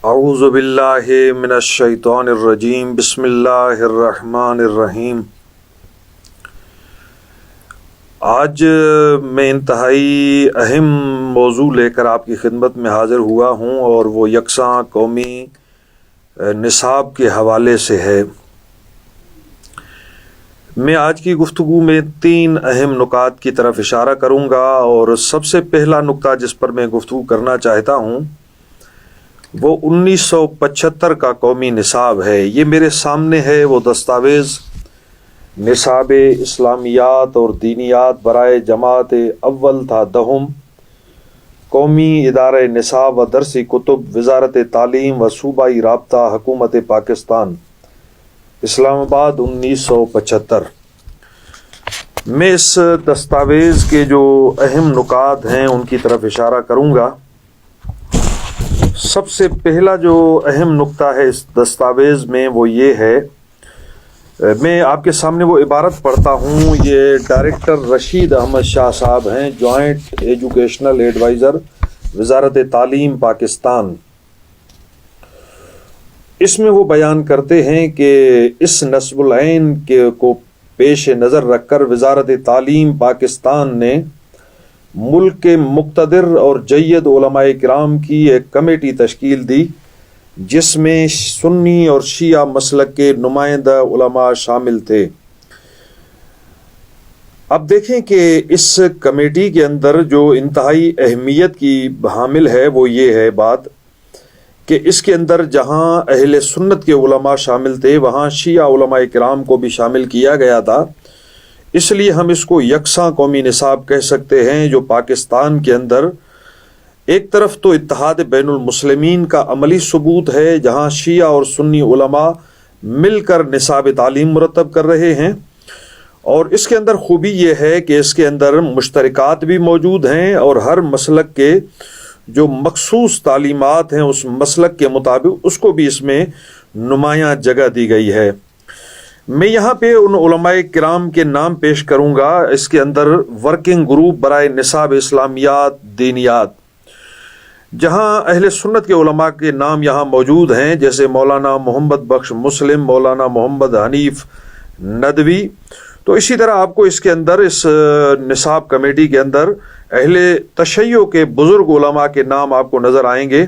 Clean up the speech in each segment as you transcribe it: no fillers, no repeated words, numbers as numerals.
اعوذ باللہ من الشیطان الرجیم بسم اللہ الرحمن الرحیم۔ آج میں انتہائی اہم موضوع لے کر آپ کی خدمت میں حاضر ہوا ہوں اور وہ یکساں قومی نصاب کے حوالے سے ہے۔ میں آج کی گفتگو میں 3 اہم نکات کی طرف اشارہ کروں گا، اور سب سے پہلا نکتہ جس پر میں گفتگو کرنا چاہتا ہوں وہ 1975 کا قومی نصاب ہے۔ یہ میرے سامنے ہے وہ دستاویز، نصاب اسلامیات اور دینیات برائے جماعت اول تا دہم، قومی ادارہ نصاب و درسی کتب، وزارت تعلیم و صوبائی رابطہ، حکومت پاکستان، اسلام آباد 1975۔ میں اس دستاویز کے جو اہم نکات ہیں ان کی طرف اشارہ کروں گا۔ سب سے پہلا جو اہم نکتہ ہے اس دستاویز میں وہ یہ ہے، میں آپ کے سامنے وہ عبارت پڑھتا ہوں۔ یہ ڈائریکٹر رشید احمد شاہ صاحب ہیں، جوائنٹ ایجوکیشنل ایڈوائزر، وزارت تعلیم پاکستان۔ اس میں وہ بیان کرتے ہیں کہ اس نصب العین کو پیش نظر رکھ کر وزارت تعلیم پاکستان نے ملک کے مقتدر اور جید علماء کرام کی ایک کمیٹی تشکیل دی، جس میں سنی اور شیعہ مسلک کے نمائندہ علماء شامل تھے۔ اب دیکھیں کہ اس کمیٹی کے اندر جو انتہائی اہمیت کی حامل ہے وہ یہ ہے بات کہ اس کے اندر جہاں اہل سنت کے علماء شامل تھے وہاں شیعہ علماء کرام کو بھی شامل کیا گیا تھا۔ اس لیے ہم اس کو یکساں قومی نصاب کہہ سکتے ہیں، جو پاکستان کے اندر ایک طرف تو اتحاد بین المسلمین کا عملی ثبوت ہے، جہاں شیعہ اور سنی علماء مل کر نصاب تعلیم مرتب کر رہے ہیں، اور اس کے اندر خوبی یہ ہے کہ اس کے اندر مشترکات بھی موجود ہیں، اور ہر مسلک کے جو مخصوص تعلیمات ہیں اس مسلک کے مطابق اس کو بھی اس میں نمایاں جگہ دی گئی ہے۔ میں یہاں پہ ان علماء کرام کے نام پیش کروں گا۔ اس کے اندر ورکنگ گروپ برائے نصاب اسلامیات دینیات، جہاں اہل سنت کے علماء کے نام یہاں موجود ہیں، جیسے مولانا محمد بخش مسلم، مولانا محمد حنیف ندوی۔ تو اسی طرح آپ کو اس کے اندر اس نصاب کمیٹی کے اندر اہل تشیع کے بزرگ علماء کے نام آپ کو نظر آئیں گے،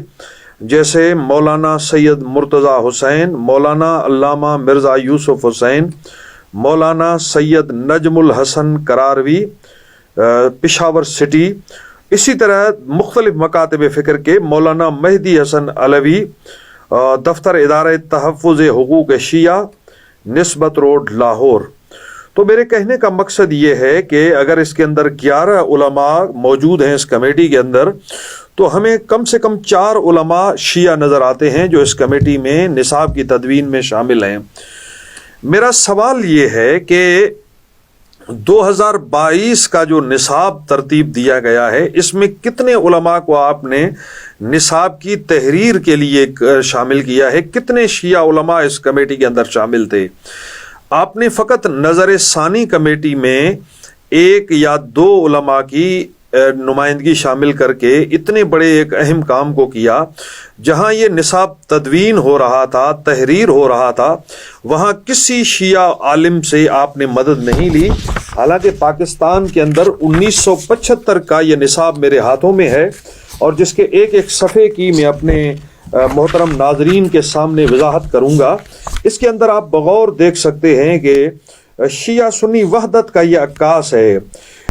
جیسے مولانا سید مرتضی حسین، مولانا علامہ مرزا یوسف حسین، مولانا سید نجم الحسن قراروی پشاور سٹی۔ اسی طرح مختلف مکاتب فکر کے مولانا مہدی حسن علوی، دفتر ادارہ تحفظ حقوق شیعہ، نسبت روڈ، لاہور۔ تو میرے کہنے کا مقصد یہ ہے کہ اگر اس کے اندر 11 علماء موجود ہیں اس کمیٹی کے اندر، تو ہمیں کم سے کم 4 علماء شیعہ نظر آتے ہیں جو اس کمیٹی میں نصاب کی تدوین میں شامل ہیں۔ میرا سوال یہ ہے کہ 2022 کا جو نصاب ترتیب دیا گیا ہے، اس میں کتنے علماء کو آپ نے نصاب کی تحریر کے لیے شامل کیا ہے؟ کتنے شیعہ علماء اس کمیٹی کے اندر شامل تھے؟ آپ نے فقط نظر ثانی کمیٹی میں 1 یا 2 علماء کی نمائندگی شامل کر کے اتنے بڑے ایک اہم کام کو کیا۔ جہاں یہ نصاب تدوین ہو رہا تھا، تحریر ہو رہا تھا، وہاں کسی شیعہ عالم سے آپ نے مدد نہیں لی، حالانکہ پاکستان کے اندر 1975 کا یہ نصاب میرے ہاتھوں میں ہے، اور جس کے ایک ایک صفحے کی میں اپنے محترم ناظرین کے سامنے وضاحت کروں گا۔ اس کے اندر آپ بغور دیکھ سکتے ہیں کہ شیعہ سنی وحدت کا یہ عکاس ہے۔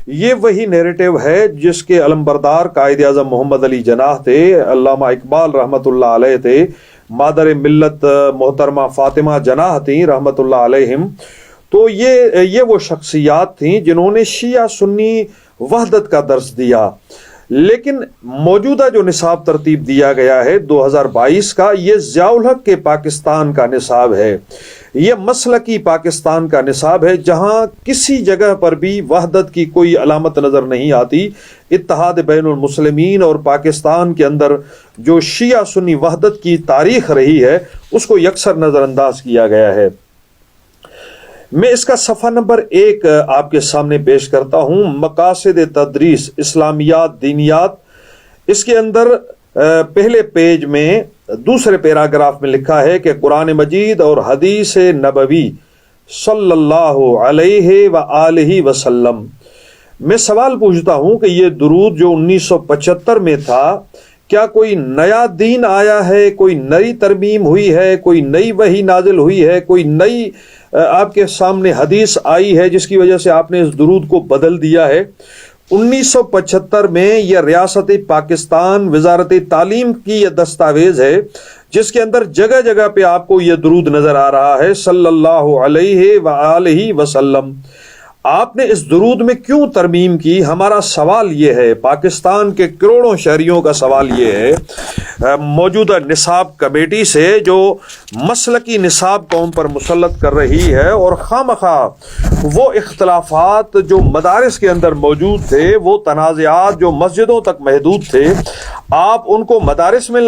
یہ وہی نیریٹو ہے جس کے علمبردار قائد اعظم محمد علی جناح تھے، علامہ اقبال رحمۃ اللہ علیہ تھے، مادر ملت محترمہ فاطمہ جناح تھیں رحمۃ اللہ علیہم۔ تو یہ وہ شخصیات تھیں جنہوں نے شیعہ سنی وحدت کا درس دیا۔ لیکن موجودہ جو نصاب ترتیب دیا گیا ہے 2022 کا، یہ ضیاء الحق کے پاکستان کا نصاب ہے، یہ مسلکی پاکستان کا نصاب ہے، جہاں کسی جگہ پر بھی وحدت کی کوئی علامت نظر نہیں آتی۔ اتحاد بین المسلمین اور پاکستان کے اندر جو شیعہ سنی وحدت کی تاریخ رہی ہے اس کو یکسر نظر انداز کیا گیا ہے۔ میں اس کا صفحہ نمبر 1 آپ کے سامنے پیش کرتا ہوں، مقاصد تدریس اسلامیات دینیات۔ اس کے اندر پہلے پیج میں دوسرے پیراگراف میں لکھا ہے کہ قرآن مجید اور حدیث نبوی صلی اللہ علیہ وآلہ وسلم، میں سوال پوچھتا ہوں کہ یہ درود جو 1975 میں تھا، کیا کوئی نیا دین آیا ہے، کوئی نئی ترمیم ہوئی ہے، کوئی نئی وحی نازل ہوئی ہے، کوئی نئی آپ کے سامنے حدیث آئی ہے جس کی وجہ سے آپ نے اس درود کو بدل دیا ہے؟ 1975 میں یہ ریاست پاکستان وزارت تعلیم کی یہ دستاویز ہے جس کے اندر جگہ جگہ پہ آپ کو یہ درود نظر آ رہا ہے صلی اللہ علیہ وآلہ وسلم۔ آپ نے اس درود میں کیوں ترمیم کی؟ ہمارا سوال یہ ہے، پاکستان کے کروڑوں شہریوں کا سوال یہ ہے، موجودہ نصاب کمیٹی سے جو مسلکی نصاب قوم پر مسلط کر رہی ہے، اور خواہ وہ اختلافات جو مدارس کے اندر موجود تھے، وہ تنازعات جو مسجدوں تک محدود تھے، آپ ان کو مدارس میں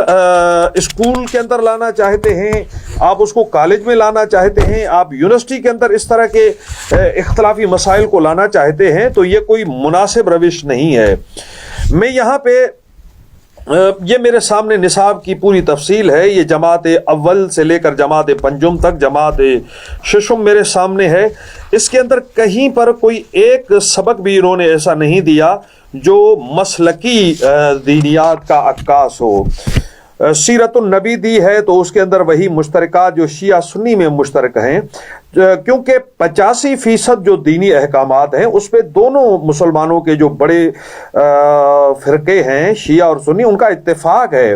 اسکول کے اندر لانا چاہتے ہیں، آپ اس کو کالج میں لانا چاہتے ہیں، آپ یونیورسٹی کے اندر اس طرح کے اختلافی مسائل کو لانا چاہتے ہیں، تو یہ کوئی مناسب روش نہیں ہے۔ میں یہاں پہ یہ میرے سامنے نصاب کی پوری تفصیل ہے، یہ جماعت اول سے لے کر جماعت پنجم تک، جماعت ششم میرے سامنے ہے۔ اس کے اندر کہیں پر کوئی ایک سبق بھی انہوں نے ایسا نہیں دیا جو مسلکی دینیات کا عکاس ہو۔ سیرت النبی دی ہے تو اس کے اندر وہی مشترکات جو شیعہ سنی میں مشترک ہیں، کیونکہ 85% جو دینی احکامات ہیں اس پہ دونوں مسلمانوں کے جو بڑے فرقے ہیں شیعہ اور سنی، ان کا اتفاق ہے۔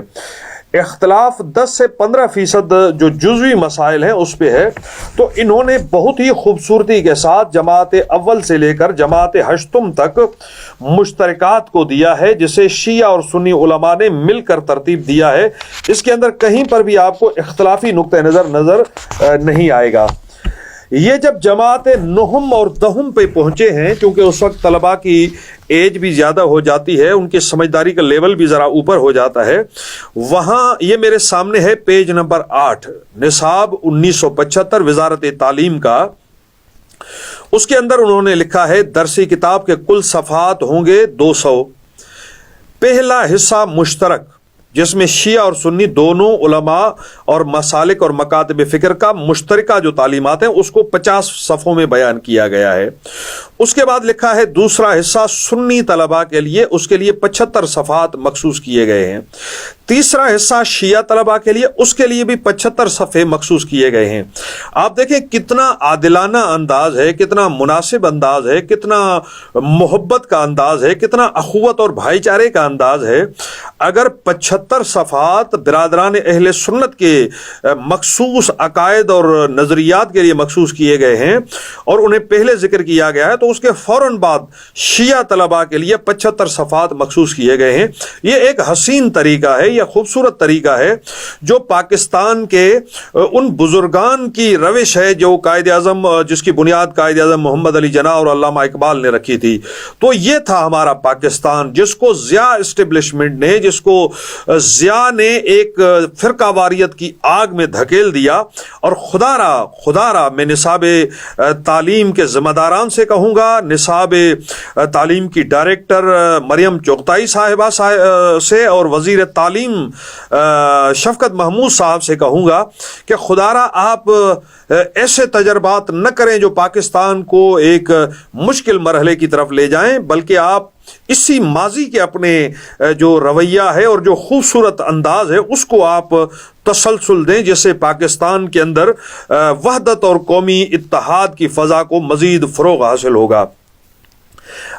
اختلاف 10 سے 15% جو جزوی مسائل ہیں اس پہ ہے۔ تو انہوں نے بہت ہی خوبصورتی کے ساتھ جماعت اول سے لے کر جماعت ہشتم تک مشترکات کو دیا ہے، جسے شیعہ اور سنی علماء نے مل کر ترتیب دیا ہے۔ اس کے اندر کہیں پر بھی آپ کو اختلافی نقطہ نظر نہیں آئے گا۔ یہ جب جماعت نہم اور دہم پہ پہنچے ہیں، کیونکہ اس وقت طلباء کی ایج بھی زیادہ ہو جاتی ہے، ان کی سمجھداری کا لیول بھی ذرا اوپر ہو جاتا ہے، وہاں یہ میرے سامنے ہے پیج نمبر 8 نصاب 1975 وزارت تعلیم کا۔ اس کے اندر انہوں نے لکھا ہے درسی کتاب کے کل صفحات ہوں گے 200۔ پہلا حصہ مشترک، جس میں شیعہ اور سنی دونوں علماء اور مسالک اور مکاتب فکر کا مشترکہ جو تعلیمات ہیں اس کو 50 صفحوں میں بیان کیا گیا ہے۔ اس کے بعد لکھا ہے دوسرا حصہ سنی طلباء کے لیے، اس کے لیے 75 صفحات مخصوص کیے گئے ہیں۔ تیسرا حصہ شیعہ طلباء کے لیے، اس کے لیے بھی 75 صفحے مخصوص کیے گئے ہیں۔ آپ دیکھیں کتنا عادلانہ انداز ہے، کتنا مناسب انداز ہے، کتنا محبت کا انداز ہے، کتنا اخوت اور بھائی چارے کا انداز ہے۔ اگر 75 صفحات برادران اہل سنت کے مخصوص عقائد اور نظریات کے لیے مخصوص کیے گئے ہیں اور انہیں پہلے ذکر کیا گیا ہے، تو اس کے فوراً بعد شیعہ طلباء کے لیے 75 صفحات مخصوص کیے گئے ہیں۔ یہ ایک حسین طریقہ ہے، یہ خوبصورت طریقہ ہے جو پاکستان کے ان بزرگان کی روش ہے جو قائد اعظم، جس کی بنیاد قائد اعظم محمد علی جناح اور علامہ اقبال نے رکھی تھی۔ تو یہ تھا ہمارا پاکستان جس کو ضیاء اسٹیبلشمنٹ نے، جس کو ضیاء نے ایک فرقہ واریت کی آگ میں دھکیل دیا۔ اور خدا را میں نصاب تعلیم کے ذمہ داران سے کہوں گا، نصاب تعلیم کی ڈائریکٹر مریم چغتائی صاحبہ سے اور وزیر تعلیم شفقت محمود صاحب سے کہوں گا کہ خدا را آپ ایسے تجربات نہ کریں جو پاکستان کو ایک مشکل مرحلے کی طرف لے جائیں، بلکہ آپ اسی ماضی کے اپنے جو رویہ ہے اور جو خوبصورت انداز ہے اس کو آپ تسلسل دیں، جس سے پاکستان کے اندر وحدت اور قومی اتحاد کی فضا کو مزید فروغ حاصل ہوگا۔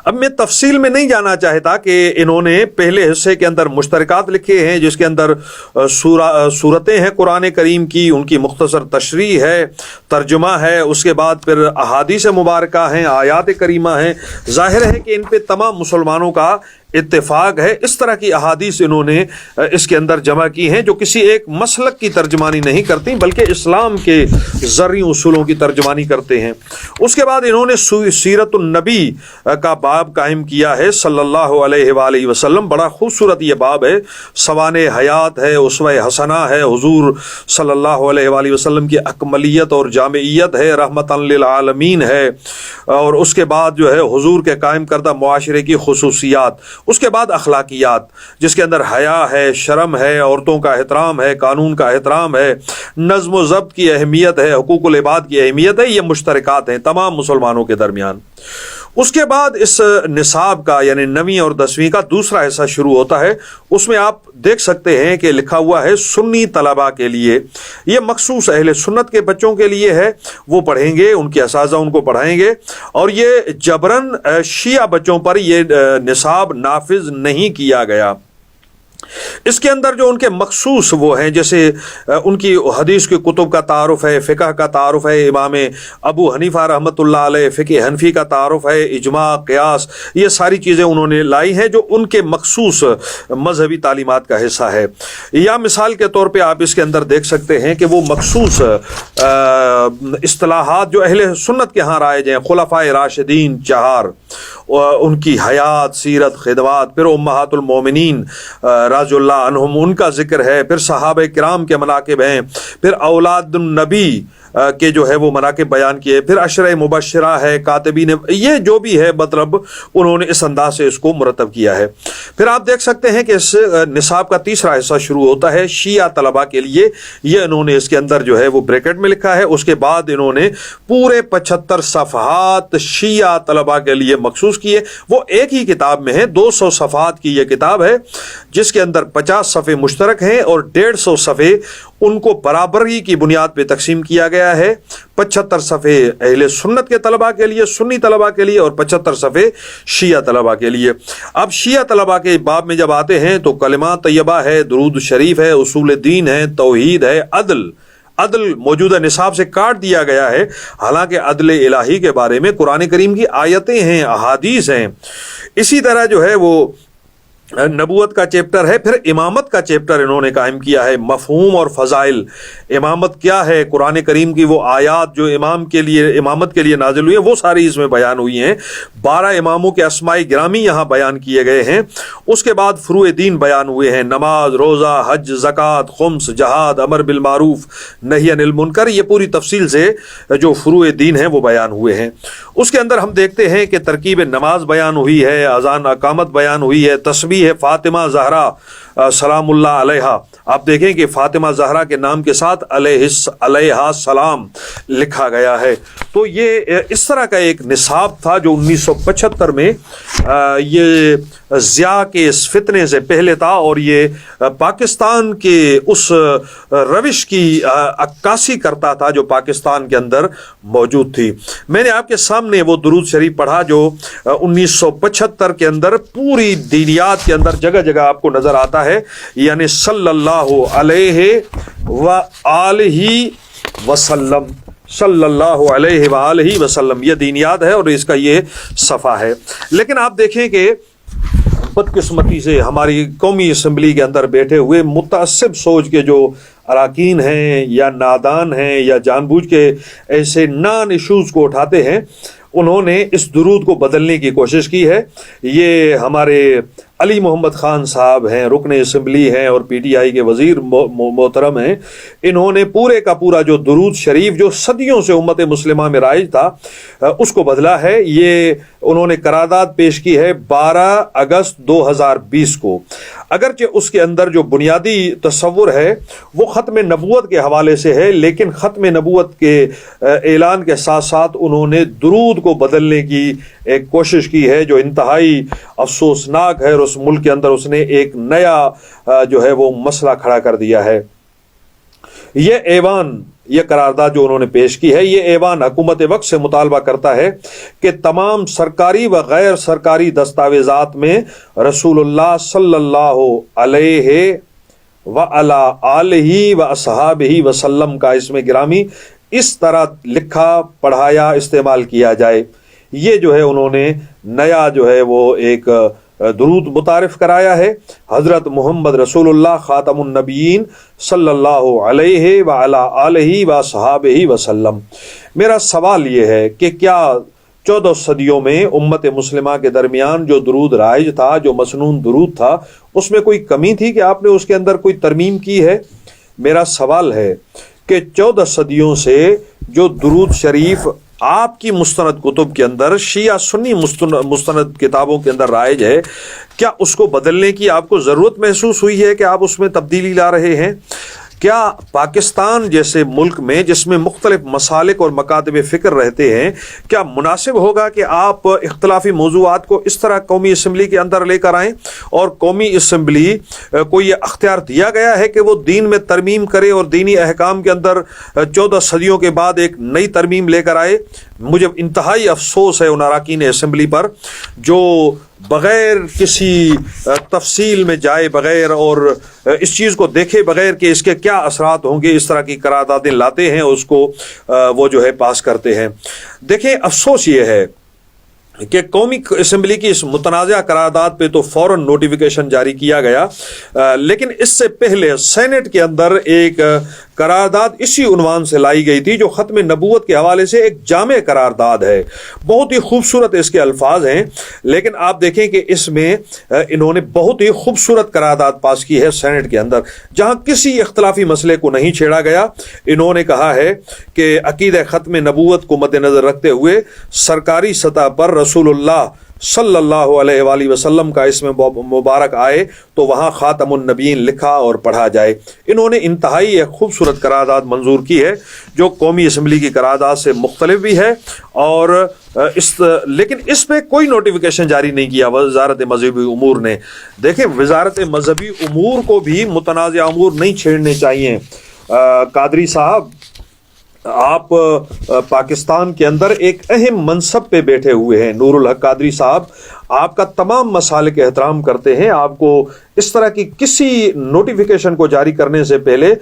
اب میں تفصیل میں نہیں جانا چاہتا کہ انہوں نے پہلے حصے کے اندر مشترکات لکھے ہیں جس کے اندر صورتیں ہیں قرآن کریم کی، ان کی مختصر تشریح ہے، ترجمہ ہے، اس کے بعد پھر احادیث مبارکہ ہیں، آیات کریمہ ہیں۔ ظاہر ہے کہ ان پہ تمام مسلمانوں کا اتفاق ہے۔ اس طرح کی احادیث انہوں نے اس کے اندر جمع کی ہیں جو کسی ایک مسلک کی ترجمانی نہیں کرتی بلکہ اسلام کے زرعی اصولوں کی ترجمانی کرتے ہیں۔ اس کے بعد انہوں نے سیرت النبی کا باب باب قائم کیا ہے صلی اللہ علیہ وآلہ وسلم. بڑا خوبصورت یہ باب ہے، سوانح حیات ہے، اسوہ حسنہ ہے، حضور صلی اللہ علیہ وآلہ وسلم کی اکملیت اور جامعیت ہے، رحمت للعالمین ہے، اور اس کے بعد جو ہے حضور کے قائم کردہ معاشرے کی خصوصیات، اس کے بعد اخلاقیات جس کے اندر حیا ہے، شرم ہے، عورتوں کا احترام ہے، قانون کا احترام ہے، نظم و ضبط کی اہمیت ہے، حقوق العباد کی اہمیت ہے. یہ مشترکات ہیں تمام مسلمانوں کے درمیان. اس کے بعد اس نصاب کا یعنی 9ویں اور 10ویں کا دوسرا حصہ شروع ہوتا ہے. اس میں آپ دیکھ سکتے ہیں کہ لکھا ہوا ہے سنی طلباء کے لیے. یہ مخصوص اہل سنت کے بچوں کے لیے ہے، وہ پڑھیں گے، ان کے اساتذہ ان کو پڑھائیں گے، اور یہ جبراً شیعہ بچوں پر یہ نصاب نافذ نہیں کیا گیا. اس کے اندر جو ان کے مخصوص وہ ہیں، جیسے ان کی حدیث کے کتب کا تعارف ہے، فقہ کا تعارف ہے، امام ابو حنیفہ رحمۃ اللہ علیہ فقہ حنفی کا تعارف ہے، اجماع، قیاس، یہ ساری چیزیں انہوں نے لائی ہیں جو ان کے مخصوص مذہبی تعلیمات کا حصہ ہے. یا مثال کے طور پہ آپ اس کے اندر دیکھ سکتے ہیں کہ وہ مخصوص اصطلاحات جو اہل سنت کے ہاں رائج ہیں، خلفائے راشدین 4، ان کی حیات، سیرت، خدمات، پھر امہات المومنین رضی اللہ عنہم ان کا ذکر ہے، پھر صحابہ کرام کے مناقب ہیں، پھر اولاد النبی کے جو ہے وہ مناقب بیان کیے، پھر عشرہ مبشرہ ہے، کاتبین، یہ جو بھی ہے مطلب انہوں نے اس انداز سے اس کو مرتب کیا ہے. پھر آپ دیکھ سکتے ہیں کہ اس نصاب کا تیسرا حصہ شروع ہوتا ہے شیعہ طلباء کے لیے. یہ انہوں نے اس کے اندر جو ہے وہ بریکٹ میں لکھا ہے. اس کے بعد انہوں نے پورے 75 صفحات شیعہ طلباء کے لیے مخصوص کیے. وہ ایک ہی کتاب میں ہے، 200 صفحات کی یہ کتاب ہے جس کے اندر 50 صفحے مشترک ہیں اور 150 صفحے ان کو برابری کی بنیاد پہ تقسیم کیا گیا ہے. 75 صفحے اہل سنت کے طلباء کے لیے، سنی طلباء کے لیے، اور 75 صفحے شیعہ طلباء کے لیے. اب شیعہ طلباء کے باب میں جب آتے ہیں تو کلمات طیبہ ہے، درود شریف ہے، اصول دین ہے، توحید ہے، عدل موجودہ نصاب سے کاٹ دیا گیا ہے. حالانکہ عدل الہی کے بارے میں قرآن کریم کی آیتیں ہیں، احادیث ہیں. اسی طرح جو ہے وہ نبوت کا چیپٹر ہے. پھر امامت کا چیپٹر انہوں نے قائم کیا ہے، مفہوم اور فضائل. امامت کیا ہے، قرآن کریم کی وہ آیات جو امامت کے لیے نازل ہوئی ہیں وہ ساری اس میں بیان ہوئی ہیں. 12 اماموں کے اسماء گرامی یہاں بیان کیے گئے ہیں. اس کے بعد فروع دین بیان ہوئے ہیں، نماز، روزہ، حج، زکوٰۃ، خمس، جہاد، امر بالمعروف، نہی عن المنکر. یہ پوری تفصیل سے جو فروع دین ہیں وہ بیان ہوئے ہیں. اس کے اندر ہم دیکھتے ہیں کہ ترکیب نماز بیان ہوئی ہے، اذان اقامت بیان ہوئی ہے، تسبیح ہے، فاطمہ زہرا سلام اللہ علیہا. آپ دیکھیں کہ فاطمہ زہرا کے نام کے ساتھ علیہ السلام لکھا گیا ہے. تو یہ اس طرح کا ایک نصاب تھا جو 1975 میں یہ ضیاء کے اس فتنے سے پہلے تھا، اور یہ پاکستان کے اس روش کی عکاسی کرتا تھا جو پاکستان کے اندر موجود تھی. میں نے آپ کے سامنے وہ درود شریف پڑھا جو 1975 کے اندر پوری دینیات کے اندر جگہ جگہ آپ کو نظر آتا ہے، یعنی صلی اللہ علیہ وآلہ وسلم، صلی اللہ علیہ وآلہ وسلم. یہ دینیات ہے اور اس کا یہ صفحہ ہے. لیکن آپ دیکھیں کہ بدقسمتی سے ہماری قومی اسمبلی کے اندر بیٹھے ہوئے متعصب سوچ کے جو اراکین ہیں یا نادان ہیں یا جان بوجھ کے ایسے نان ایشوز کو اٹھاتے ہیں، انہوں نے اس درود کو بدلنے کی کوشش کی ہے. یہ ہمارے علی محمد خان صاحب ہیں، رکن اسمبلی ہیں اور پی ٹی آئی کے وزیر محترم ہیں. انہوں نے پورے کا پورا جو درود شریف جو صدیوں سے امت مسلمہ میں رائج تھا اس کو بدلا ہے. یہ انہوں نے قرارداد پیش کی ہے 12 اگست 2020 کو. اگرچہ اس کے اندر جو بنیادی تصور ہے وہ ختم نبوت کے حوالے سے ہے، لیکن ختم نبوت کے اعلان کے ساتھ ساتھ انہوں نے درود کو بدلنے کی ایک کوشش کی ہے جو انتہائی افسوسناک ہے، اور اس ملک کے اندر اس نے ایک نیا جو ہے وہ مسئلہ کھڑا کر دیا ہے. یہ قرارداد جو انہوں نے پیش کی ہے، یہ ایوان حکومت وقت سے مطالبہ کرتا ہے کہ تمام سرکاری و غیر سرکاری دستاویزات میں رسول اللہ صلی اللہ علیہ وعلی آلہ و اصحابہ وسلم کا اسم گرامی اس طرح لکھا، پڑھایا، استعمال کیا جائے. یہ جو ہے انہوں نے نیا جو ہے وہ ایک درود متعارف کرایا ہے، حضرت محمد رسول اللہ خاتم النبیین صلی اللہ علیہ وعلی آلہ و صحابہ وسلم. میرا سوال یہ ہے کہ کیا 14 صدیوں میں امت مسلمہ کے درمیان جو درود رائج تھا، جو مسنون درود تھا، اس میں کوئی کمی تھی کہ آپ نے اس کے اندر کوئی ترمیم کی ہے؟ میرا سوال ہے کہ 14 صدیوں سے جو درود شریف آپ کی مستند کتب کے اندر، شیعہ سنی مستند کتابوں کے اندر رائج ہے، کیا اس کو بدلنے کی آپ کو ضرورت محسوس ہوئی ہے کہ آپ اس میں تبدیلی لا رہے ہیں؟ کیا پاکستان جیسے ملک میں جس میں مختلف مسالک اور مکاتب فکر رہتے ہیں، کیا مناسب ہوگا کہ آپ اختلافی موضوعات کو اس طرح قومی اسمبلی کے اندر لے کر آئیں، اور قومی اسمبلی کو یہ اختیار دیا گیا ہے کہ وہ دین میں ترمیم کرے اور دینی احکام کے اندر 14 صدیوں کے بعد ایک نئی ترمیم لے کر آئے؟ مجھے انتہائی افسوس ہے ان اراکین اسمبلی پر جو بغیر کسی تفصیل میں جائے بغیر اور اس چیز کو دیکھے بغیر کہ اس کے کیا اثرات ہوں گے، اس طرح کی قراردادیں لاتے ہیں، اس کو وہ جو ہے پاس کرتے ہیں۔ دیکھیں، افسوس یہ ہے کہ قومی اسمبلی کی اس متنازع قرارداد پہ تو فوراً نوٹیفیکیشن جاری کیا گیا، لیکن اس سے پہلے سینٹ کے اندر ایک قرارداد اسی عنوان سے لائی گئی تھی جو ختم نبوت کے حوالے سے ایک جامع قرارداد ہے۔ بہت ہی خوبصورت اس کے الفاظ ہیں، لیکن آپ دیکھیں کہ اس میں انہوں نے بہت ہی خوبصورت قرارداد پاس کی ہے سینٹ کے اندر، جہاں کسی اختلافی مسئلے کو نہیں چھیڑا گیا۔ انہوں نے کہا ہے کہ عقیدہ ختم نبوت کو مد نظر رکھتے ہوئے سرکاری سطح پر رسول اللہ صلی اللہ علیہ وآلہ وسلم کا اسم مبارک آئے تو وہاں خاتم النبیین لکھا اور پڑھا جائے۔ انہوں نے انتہائی ایک خوبصورت قرارداد منظور کی ہے جو قومی اسمبلی کی قرارداد سے مختلف بھی ہے، اور لیکن اس پہ کوئی نوٹیفیکیشن جاری نہیں کیا وزارت مذہبی امور نے۔ دیکھیں، وزارت مذہبی امور کو بھی متنازع امور نہیں چھیڑنے چاہیے۔ قادری صاحب، آپ پاکستان کے اندر ایک اہم منصب پہ بیٹھے ہوئے ہیں۔ نور الحق قادری صاحب آپ کا تمام مسالک احترام کرتے ہیں، آپ کو اس طرح کی کسی نوٹیفیکیشن کو جاری کرنے سے پہلے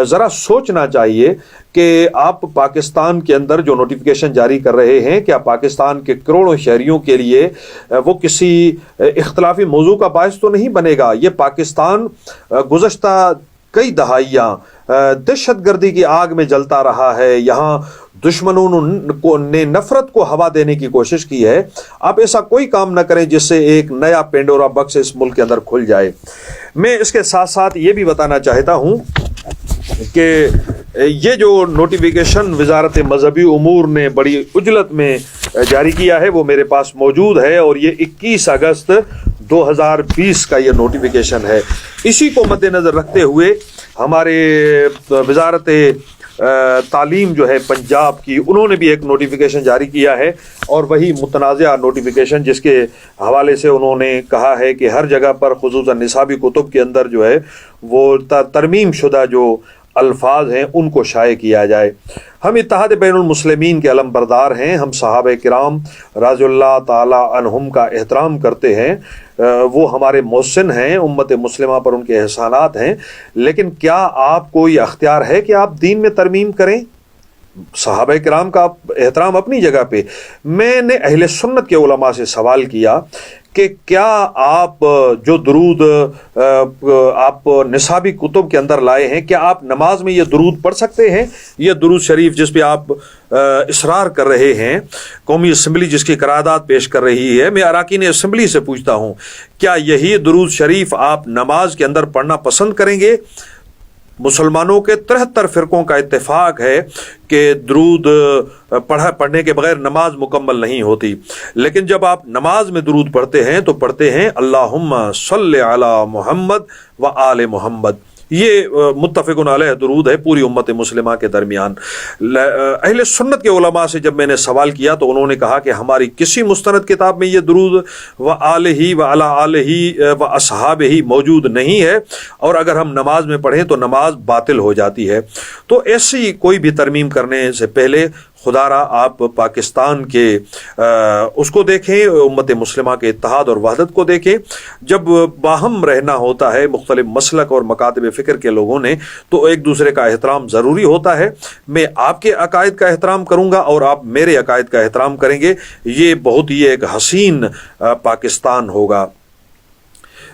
ذرا سوچنا چاہیے کہ آپ پاکستان کے اندر جو نوٹیفیکیشن جاری کر رہے ہیں، کیا پاکستان کے کروڑوں شہریوں کے لیے وہ کسی اختلافی موضوع کا باعث تو نہیں بنے گا؟ یہ پاکستان گزشتہ کئی دہائیاں دہشت گردی کی آگ میں جلتا رہا ہے، یہاں دشمنوں نے نفرت کو ہوا دینے کی کوشش کی ہے۔ آپ ایسا کوئی کام نہ کریں جس سے ایک نیا پینڈورا باکس اس ملک کے اندر کھل جائے۔ میں اس کے ساتھ ساتھ یہ بھی بتانا چاہتا ہوں کہ یہ جو نوٹیفیکیشن وزارت مذہبی امور نے بڑی عجلت میں جاری کیا ہے وہ میرے پاس موجود ہے، اور یہ 21 اگست 2020 کا یہ نوٹیفیکیشن ہے۔ اسی کو مد نظر رکھتے ہوئے ہمارے وزارت تعلیم جو ہے پنجاب کی، انہوں نے بھی ایک نوٹیفیکیشن جاری کیا ہے، اور وہی متنازع نوٹیفیکیشن جس کے حوالے سے انہوں نے کہا ہے کہ ہر جگہ پر خصوصاً نصابی کتب کے اندر جو ہے وہ ترمیم شدہ جو الفاظ ہیں ان کو شائع کیا جائے۔ ہم اتحاد بین المسلمین کے علم بردار ہیں، ہم صحابہ کرام رضی اللہ تعالی عنہم کا احترام کرتے ہیں، وہ ہمارے محسن ہیں، امت مسلمہ پر ان کے احسانات ہیں، لیکن کیا آپ کو یہ اختیار ہے کہ آپ دین میں ترمیم کریں؟ صحابہ کرام کا احترام اپنی جگہ پہ۔ میں نے اہل سنت کے علماء سے سوال کیا کہ کیا آپ جو درود آپ نصابی کتب کے اندر لائے ہیں، کیا آپ نماز میں یہ درود پڑھ سکتے ہیں؟ یہ درود شریف جس پہ آپ اصرار کر رہے ہیں، قومی اسمبلی جس کی قرارداد پیش کر رہی ہے، میں اراکین اسمبلی سے پوچھتا ہوں، کیا یہی درود شریف آپ نماز کے اندر پڑھنا پسند کریں گے؟ مسلمانوں کے 73 فرقوں کا اتفاق ہے کہ درود پڑھنے کے بغیر نماز مکمل نہیں ہوتی، لیکن جب آپ نماز میں درود پڑھتے ہیں تو پڑھتے ہیں اللہم صلی علی محمد و آل محمد۔ یہ متفقن علیہ درود ہے پوری امت مسلمہ کے درمیان۔ اہل سنت کے علماء سے جب میں نے سوال کیا تو انہوں نے کہا کہ ہماری کسی مستند کتاب میں یہ درود و آلہ و علی آلہ و اصحابہ موجود نہیں ہے، اور اگر ہم نماز میں پڑھیں تو نماز باطل ہو جاتی ہے۔ تو ایسی کوئی بھی ترمیم کرنے سے پہلے خدا را آپ پاکستان کے اس کو دیکھیں، امت مسلمہ کے اتحاد اور وحدت کو دیکھیں۔ جب باہم رہنا ہوتا ہے مختلف مسلک اور مکاتب فکر کے لوگوں نے تو ایک دوسرے کا احترام ضروری ہوتا ہے۔ میں آپ کے عقائد کا احترام کروں گا اور آپ میرے عقائد کا احترام کریں گے، یہ بہت ہی ایک حسین پاکستان ہوگا۔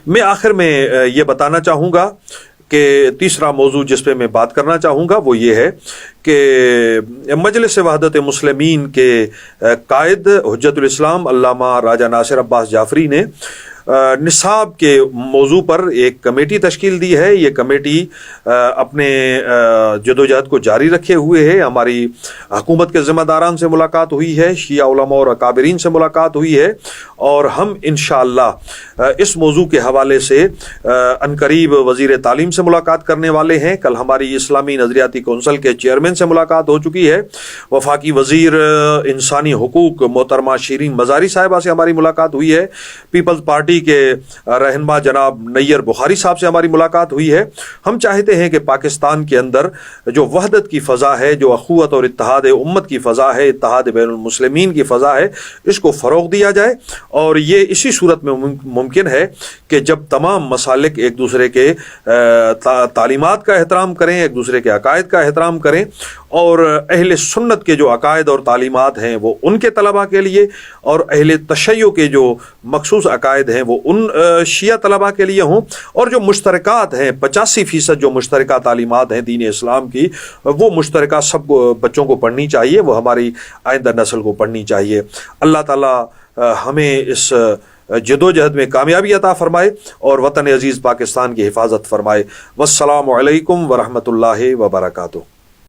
میں آخر میں یہ بتانا چاہوں گا کہ تیسرا موضوع جس پہ میں بات کرنا چاہوں گا وہ یہ ہے کہ مجلس وحدت مسلمین کے قائد حجت الاسلام علامہ راجہ ناصر عباس جعفری نے نصاب کے موضوع پر ایک کمیٹی تشکیل دی ہے. یہ کمیٹی اپنے جدوجہد کو جاری رکھے ہوئے ہے. ہماری حکومت کے ذمہ داران سے ملاقات ہوئی ہے, شیعہ علماء اور اکابرین سے ملاقات ہوئی ہے, اور ہم انشاءاللہ اس موضوع کے حوالے سے عنقریب وزیر تعلیم سے ملاقات کرنے والے ہیں. کل ہماری اسلامی نظریاتی کونسل کے چیئرمین سے ملاقات ہو چکی ہے. وفاقی وزیر انسانی حقوق محترمہ شیرین مزاری صاحبہ سے ہماری ملاقات ہوئی ہے. پیپلز پارٹی کے رہنما جناب نیر بخاری صاحب سے ہماری ملاقات ہوئی ہے. ہم چاہتے ہیں کہ پاکستان کے اندر جو وحدت کی فضا ہے, جو اخوت اور اتحاد امت کی فضا ہے, اتحاد بین المسلمین کی فضا ہے, اس کو فروغ دیا جائے. اور یہ اسی صورت میں ممکن ہے کہ جب تمام مسالک ایک دوسرے کے تعلیمات کا احترام کریں, ایک دوسرے کے عقائد کا احترام کریں, اور اہل سنت کے جو عقائد اور تعلیمات ہیں وہ ان کے طلباء کے لیے, اور اہل تشیع کے جو مخصوص عقائد ہیں وہ ان شیعہ طلباء کے لیے ہوں, اور جو مشترکات ہیں 85% جو مشترکہ تعلیمات ہیں دین اسلام کی, وہ مشترکہ سب بچوں کو پڑھنی چاہیے, وہ ہماری آئندہ نسل کو پڑھنی چاہیے. اللہ تعالیٰ ہمیں اس جدوجہد میں کامیابی عطا فرمائے اور وطن عزیز پاکستان کی حفاظت فرمائے. والسلام علیکم ورحمۃ اللہ وبرکاتہ.